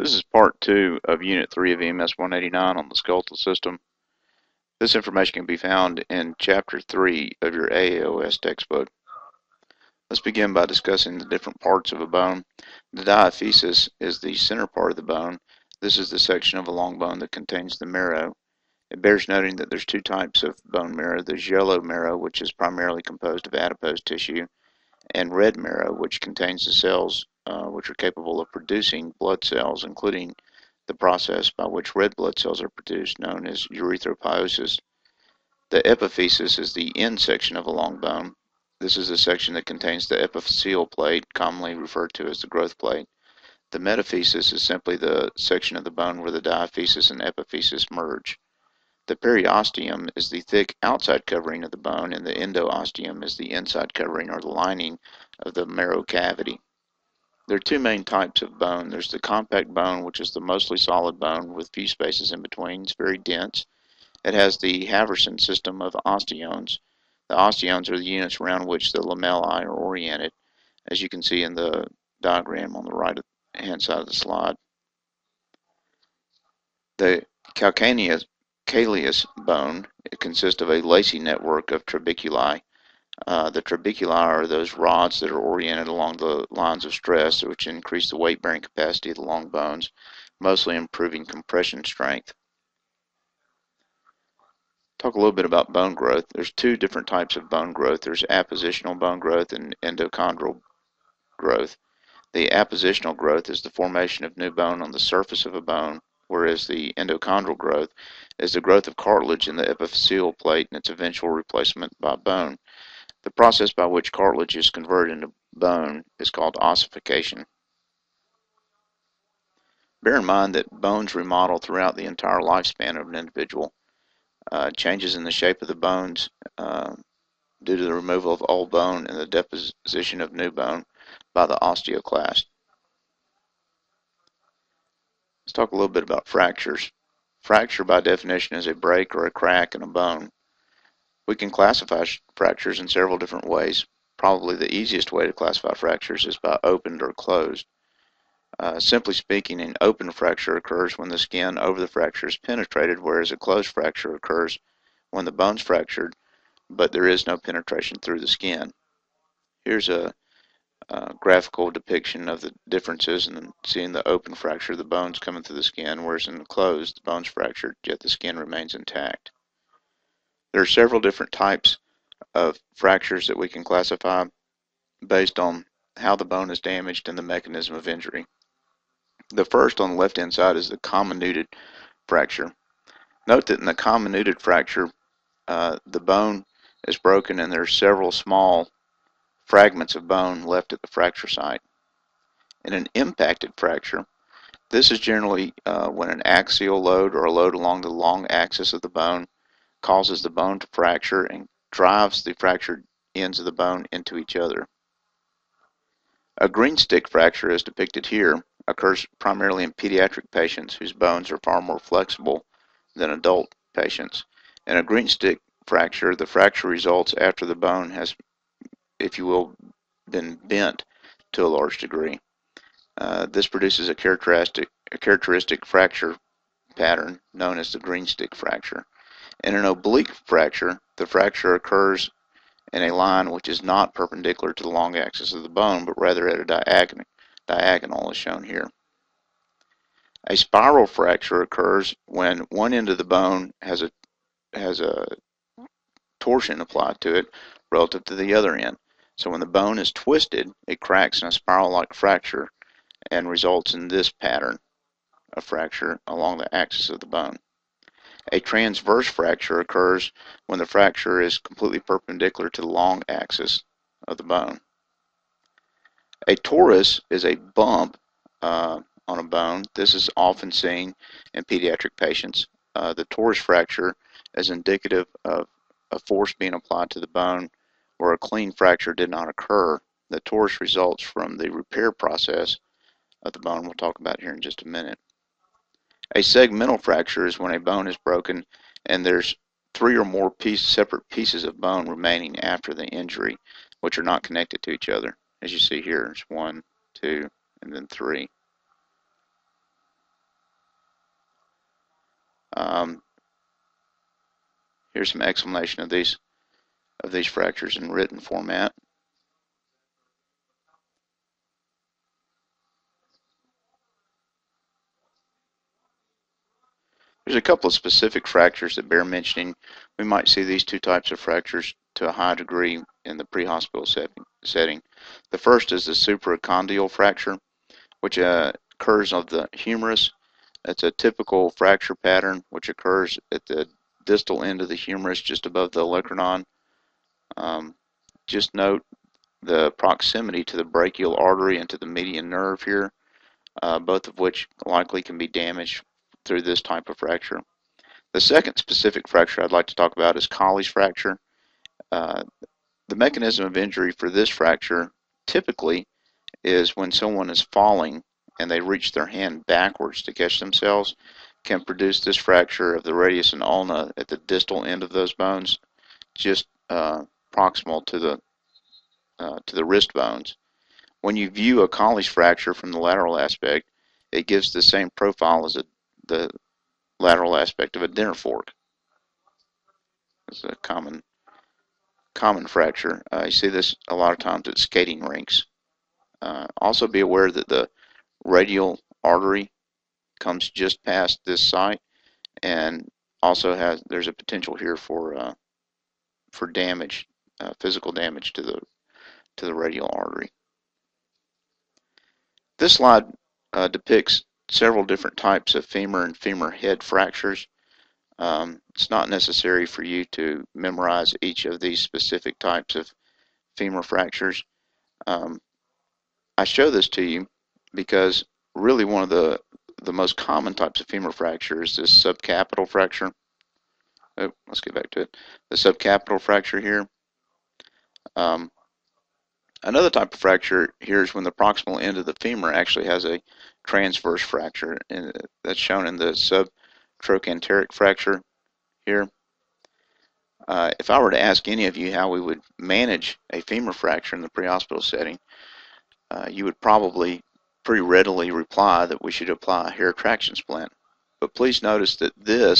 This is part 2 of Unit 3 of EMS 189 on the skeletal system. This information can be found in Chapter 3 of your AAOS textbook. Let's begin by discussing the different parts of a bone. The diaphysis is the center part of the bone. This is the section of a long bone that contains the marrow. It bears noting that there's two types of bone marrow. There's yellow marrow, which is primarily composed of adipose tissue, and red marrow, which contains the cells which are capable of producing blood cells, including the process by which red blood cells are produced, known as erythropoiesis. The epiphysis is the end section of a long bone. This is the section that contains the epiphyseal plate, commonly referred to as the growth plate. The metaphysis is simply the section of the bone where the diaphysis and epiphysis merge. The periosteum is the thick outside covering of the bone, and the endosteum is the inside covering or the lining of the marrow cavity. There are two main types of bone. There's the compact bone, which is the mostly solid bone with few spaces in between. It's very dense. It has the Haversian system of osteones. The osteones are the units around which the lamellae are oriented, as you can see in the diagram on the right hand side of the slide. The calcaneus bone, it consists of a lacy network of trabeculi. The trabeculi are those rods that are oriented along the lines of stress, which increase the weight-bearing capacity of the long bones, mostly improving compression strength. Talk a little bit about bone growth. There's two different types of bone growth. There's appositional bone growth and endochondral growth. The appositional growth is the formation of new bone on the surface of a bone, whereas the endochondral growth is the growth of cartilage in the epiphyseal plate and its eventual replacement by bone. The process by which cartilage is converted into bone is called ossification. Bear in mind that bones remodel throughout the entire lifespan of an individual. Changes in the shape of the bones due to the removal of old bone and the deposition of new bone by the osteoclast. Let's talk a little bit about fractures. Fracture by definition is a break or a crack in a bone. We can classify fractures in several different ways. Probably the easiest way to classify fractures is by opened or closed. Simply speaking, an open fracture occurs when the skin over the fracture is penetrated, whereas a closed fracture occurs when the bone's fractured, but there is no penetration through the skin. Here's a graphical depiction of the differences in seeing the open fracture, the bones coming through the skin, whereas in the closed, the bone's fractured, yet the skin remains intact. There are several different types of fractures that we can classify based on how the bone is damaged and the mechanism of injury. The first on the left-hand side is the comminuted fracture. Note that in the comminuted fracture, the bone is broken and there are several small fragments of bone left at the fracture site. In an impacted fracture, this is generally when an axial load or a load along the long axis of the bone causes the bone to fracture and drives the fractured ends of the bone into each other. A green stick fracture, as depicted here, occurs primarily in pediatric patients whose bones are far more flexible than adult patients. In a green stick fracture, the fracture results after the bone has, if you will, been bent to a large degree. This produces a characteristic fracture pattern known as the green stick fracture. In an oblique fracture, the fracture occurs in a line which is not perpendicular to the long axis of the bone, but rather at a diagonal as shown here. A spiral fracture occurs when one end of the bone has a torsion applied to it relative to the other end. So when the bone is twisted, it cracks in a spiral-like fracture and results in this pattern of fracture along the axis of the bone. A transverse fracture occurs when the fracture is completely perpendicular to the long axis of the bone. A torus is a bump on a bone. This is often seen in pediatric patients. The torus fracture is indicative of a force being applied to the bone where a clean fracture did not occur. The torus results from the repair process of the bone we'll talk about here in just a minute. A segmental fracture is when a bone is broken and there's three or more separate pieces of bone remaining after the injury, which are not connected to each other. As you see here, there's 1, 2, and then 3. Um, here's some explanation of these fractures in written format. There's a couple of specific fractures that bear mentioning. We might see these two types of fractures to a high degree in the pre-hospital setting. The first is the supracondylar fracture, which occurs of the humerus. It's a typical fracture pattern which occurs at the distal end of the humerus just above the olecranon. Just note the proximity to the brachial artery and to the median nerve here, both of which likely can be damaged through this type of fracture. The second specific fracture I'd like to talk about is Colles fracture. Uh, the mechanism of injury for this fracture typically is when someone is falling and they reach their hand backwards to catch themselves, can produce this fracture of the radius and ulna at the distal end of those bones, just proximal to the wrist bones. When you view a Colles fracture from the lateral aspect, it gives the same profile as the lateral aspect of a dinner fork. It's a common fracture. You see this a lot of times at skating rinks. Also be aware that the radial artery comes just past this site, and also there's a potential here for damage, physical damage to the radial artery. This slide depicts several different types of femur and femur head fractures. It's not necessary for you to memorize each of these specific types of femur fractures. I show this to you because really one of the most common types of femur fracture is this subcapital fracture. Oh, let's get back to it. The subcapital fracture here. Another type of fracture here is when the proximal end of the femur actually has a transverse fracture, and that's shown in the subtrochanteric fracture here. If I were to ask any of you how we would manage a femur fracture in the pre-hospital setting, you would probably pretty readily reply that we should apply a hair traction splint. But please notice that the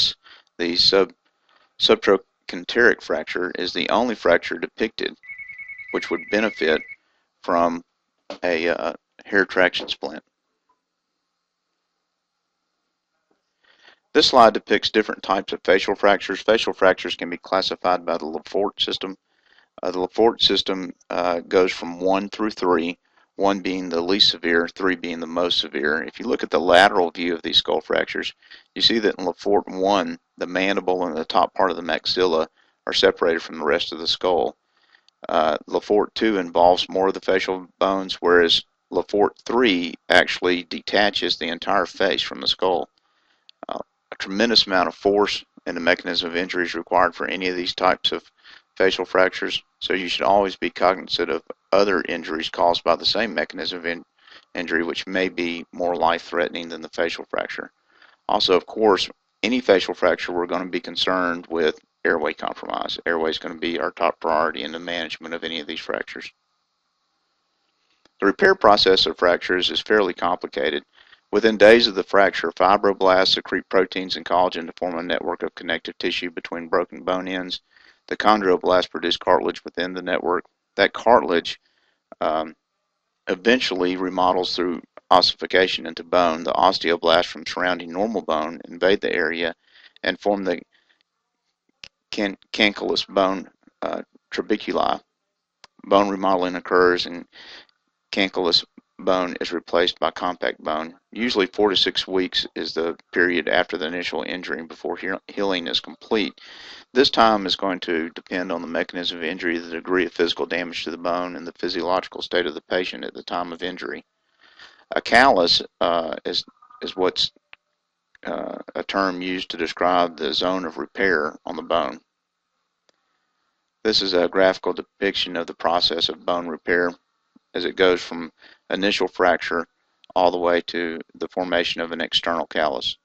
subtrochanteric fracture, is the only fracture depicted which would benefit from a hair traction splint. This slide depicts different types of facial fractures. Facial fractures can be classified by the Lefort system. The Lefort system goes from 1 through 3, 1 being the least severe, 3 being the most severe. If you look at the lateral view of these skull fractures, you see that in Lefort 1, the mandible and the top part of the maxilla are separated from the rest of the skull. Lefort 2 involves more of the facial bones, whereas Lefort 3 actually detaches the entire face from the skull. A tremendous amount of force and the mechanism of injury is required for any of these types of facial fractures, so you should always be cognizant of other injuries caused by the same mechanism of injury, which may be more life-threatening than the facial fracture. Also, of course, any facial fracture, we're going to be concerned with airway compromise. Airway is going to be our top priority in the management of any of these fractures. The repair process of fractures is fairly complicated. Within days of the fracture, fibroblasts secrete proteins and collagen to form a network of connective tissue between broken bone ends. The chondroblasts produce cartilage within the network. That cartilage eventually remodels through ossification into bone. The osteoblasts from surrounding normal bone invade the area and form the cancellous bone trabeculi. Bone remodeling occurs and cancellous bone is replaced by compact bone. Usually 4 to 6 weeks is the period after the initial injury before healing is complete. This time is going to depend on the mechanism of injury, the degree of physical damage to the bone, and the physiological state of the patient at the time of injury. A callus is what's a term used to describe the zone of repair on the bone. This is a graphical depiction of the process of bone repair as it goes from initial fracture all the way to the formation of an external callus.